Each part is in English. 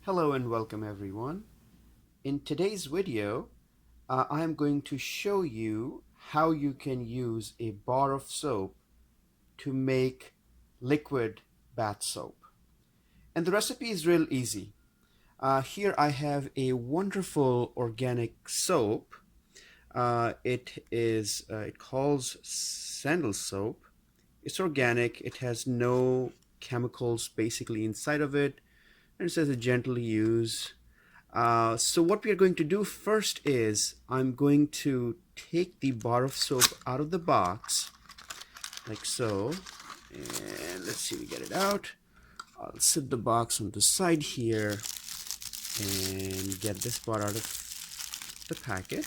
Hello and welcome everyone. In today's video, I am going to show you how you can use a bar of soap to make liquid bath soap. And the recipe is real easy. Here I have a wonderful organic soap. It calls sandal soap. It's organic. It has no chemicals basically inside of it. And it says a gentle use. So what we are going to do first is I'm going to take the bar of soap out of the box, like so, and let's see, we get it out. I'll sit the box on the side here and get this bar out of the packet.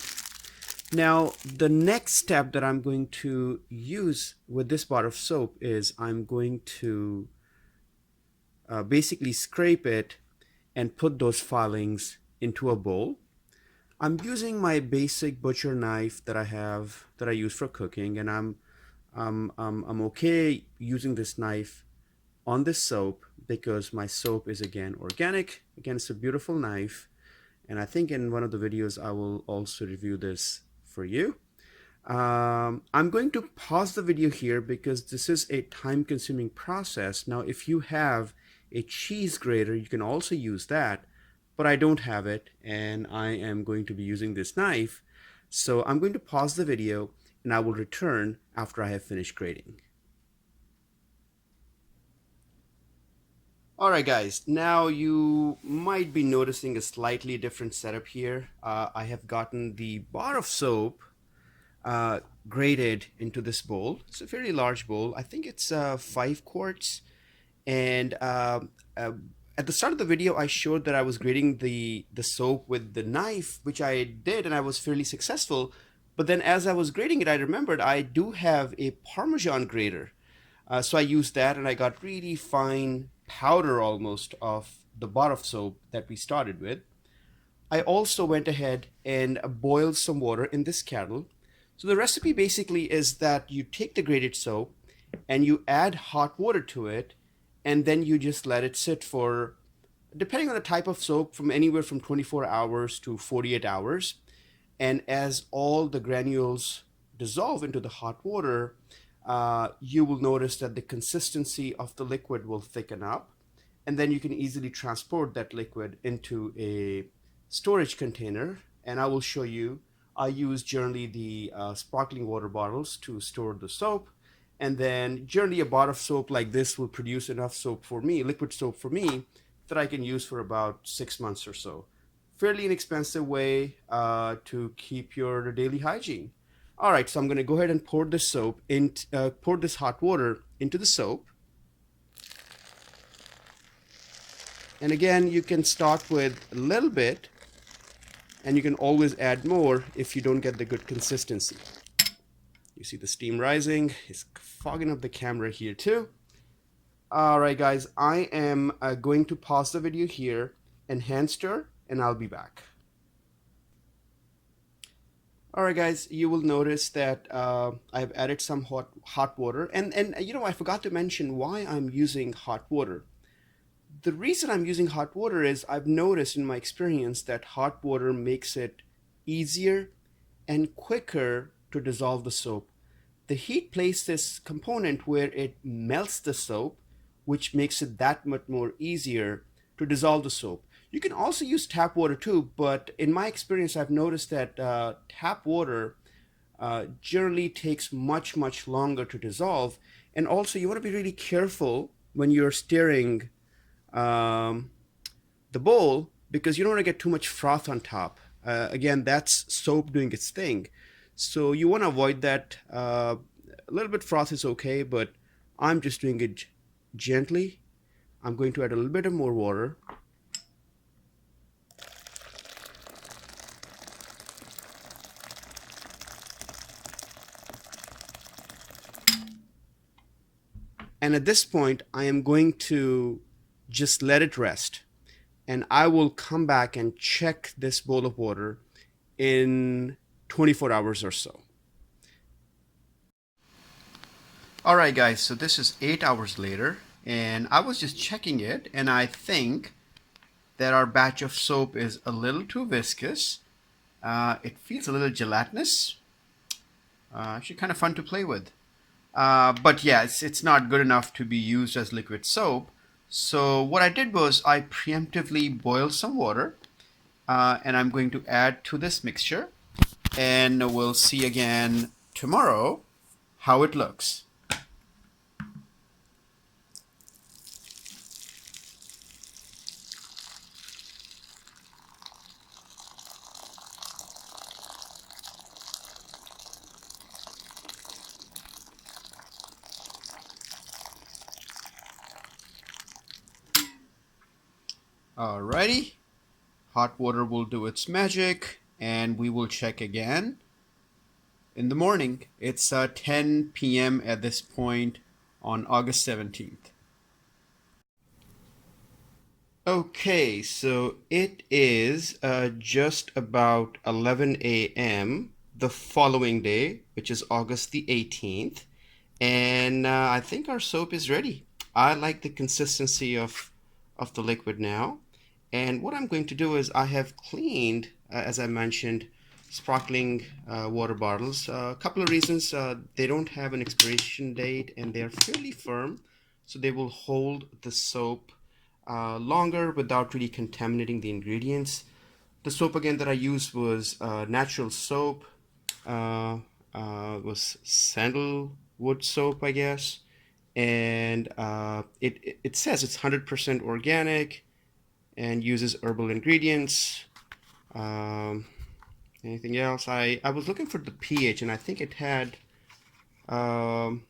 Now, the next step that I'm going to use with this bar of soap is I'm going to basically scrape it and put those filings into a bowl. I'm using my basic butcher knife that I use for cooking, and I'm okay using this knife on this soap because my soap is again organic. Again, it's a beautiful knife, and I think in one of the videos I will also review this for you. I'm going to pause the video here because this is a time-consuming process. Now, if you have a cheese grater, you can also use that, but I don't have it, and I am going to be using this knife. So I'm going to pause the video and I will return after I have finished grating. Alright guys, now you might be noticing a slightly different setup here. I have gotten the bar of soap grated into this bowl. It's a fairly large bowl. I think it's 5 quarts. And at the start of the video, I showed that I was grating the soap with the knife, which I did, and I was fairly successful. But then as I was grating it, I remembered I do have a Parmesan grater. So I used that, and I got really fine powder almost of the bar of soap that we started with. I also went ahead and boiled some water in this kettle. So the recipe basically is that you take the grated soap and you add hot water to it, and then you just let it sit for, depending on the type of soap, from anywhere from 24 hours to 48 hours. And as all the granules dissolve into the hot water, you will notice that the consistency of the liquid will thicken up, and then you can easily transport that liquid into a storage container. And I will show you, I use generally the sparkling water bottles to store the soap. And then generally a bar of soap like this will produce enough soap for me, liquid soap for me, that I can use for about 6 months or so. Fairly inexpensive way to keep your daily hygiene. All right, so I'm going to go ahead and pour this soap in, pour this hot water into the soap. And again, you can start with a little bit, and you can always add more if you don't get the good consistency. You see the steam rising. It's fogging up the camera here too. All right, guys, I am going to pause the video here and hand stir, and I'll be back. All right, guys, you will notice that I've added some hot water, and you know, I forgot to mention why I'm using hot water. The reason I'm using hot water is I've noticed in my experience that hot water makes it easier and quicker to dissolve the soap. The heat plays this component where it melts the soap, which makes it that much more easier to dissolve the soap. You can also use tap water too, but in my experience, I've noticed that tap water generally takes much longer to dissolve. And also, you want to be really careful when you're stirring the bowl, because you don't want to get too much froth on top. Again, that's soap doing its thing. So you want to avoid that. A little bit froth is okay, but I'm just doing it gently. I'm going to add a little bit of more water. And at this point, I am going to just let it rest. And I will come back and check this bowl of water in 24 hours or so. Alright guys, so this is 8 hours later, and I was just checking it, and I think that our batch of soap is a little too viscous. It feels a little gelatinous. Actually kind of fun to play with. But yeah, it's not good enough to be used as liquid soap. So what I did was I preemptively boiled some water, and I'm going to add to this mixture, and we'll see again tomorrow how it looks. Alrighty, hot water will do its magic, and we will check again in the morning. It's 10 p.m. at this point on August 17th. Okay, so it is just about 11 a.m. the following day, which is August the 18th, and I think our soap is ready. I like the consistency of the liquid now, and what I'm going to do is I have cleaned, as I mentioned, sparkling water bottles. A couple of reasons: they don't have an expiration date, and they are fairly firm, so they will hold the soap longer without really contaminating the ingredients. The soap again that I used was natural soap, was Sandalwood soap, I guess, and it says it's 100% organic and uses herbal ingredients. Um, Anything else? I was looking for the pH, and I think it had um,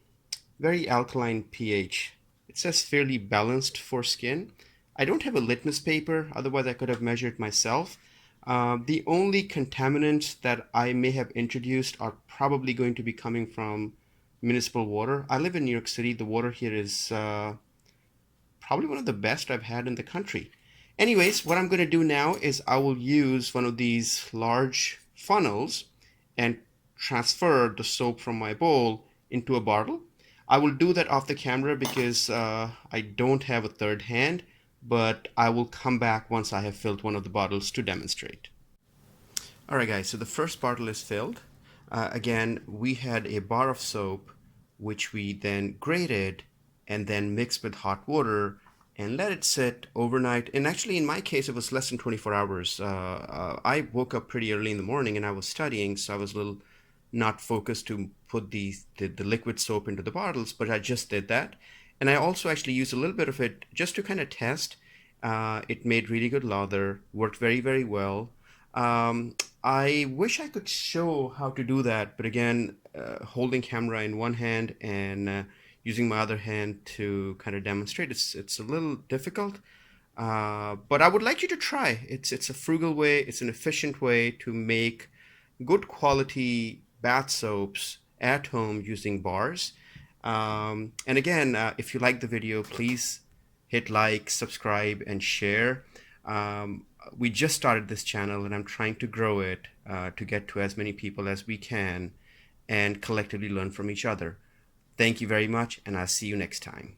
very alkaline pH. It says fairly balanced for skin. I don't have a litmus paper, otherwise I could have measured myself. The only contaminants that I may have introduced are probably going to be coming from municipal water. I live in New York City. The water here is probably one of the best I've had in the country. Anyways, what I'm going to do now is I will use one of these large funnels and transfer the soap from my bowl into a bottle. I will do that off the camera because I don't have a third hand, but I will come back once I have filled one of the bottles to demonstrate. Alright guys, so the first bottle is filled. Again, we had a bar of soap which we then grated and then mixed with hot water and let it sit overnight. And actually, in my case, it was less than 24 hours. I woke up pretty early in the morning and I was studying, so I was a little not focused to put the liquid soap into the bottles, but I just did that. And I also actually used a little bit of it just to kind of test. It made really good lather, worked very, very well. I wish I could show how to do that, but again, holding camera in one hand and using my other hand to kind of demonstrate, it's a little difficult. But I would like you to try. It's a frugal way, it's an efficient way to make good quality bath soaps at home using bars. And again, if you like the video, please hit like, subscribe, and share. We just started this channel and I'm trying to grow it to get to as many people as we can and collectively learn from each other. Thank you very much, and I'll see you next time.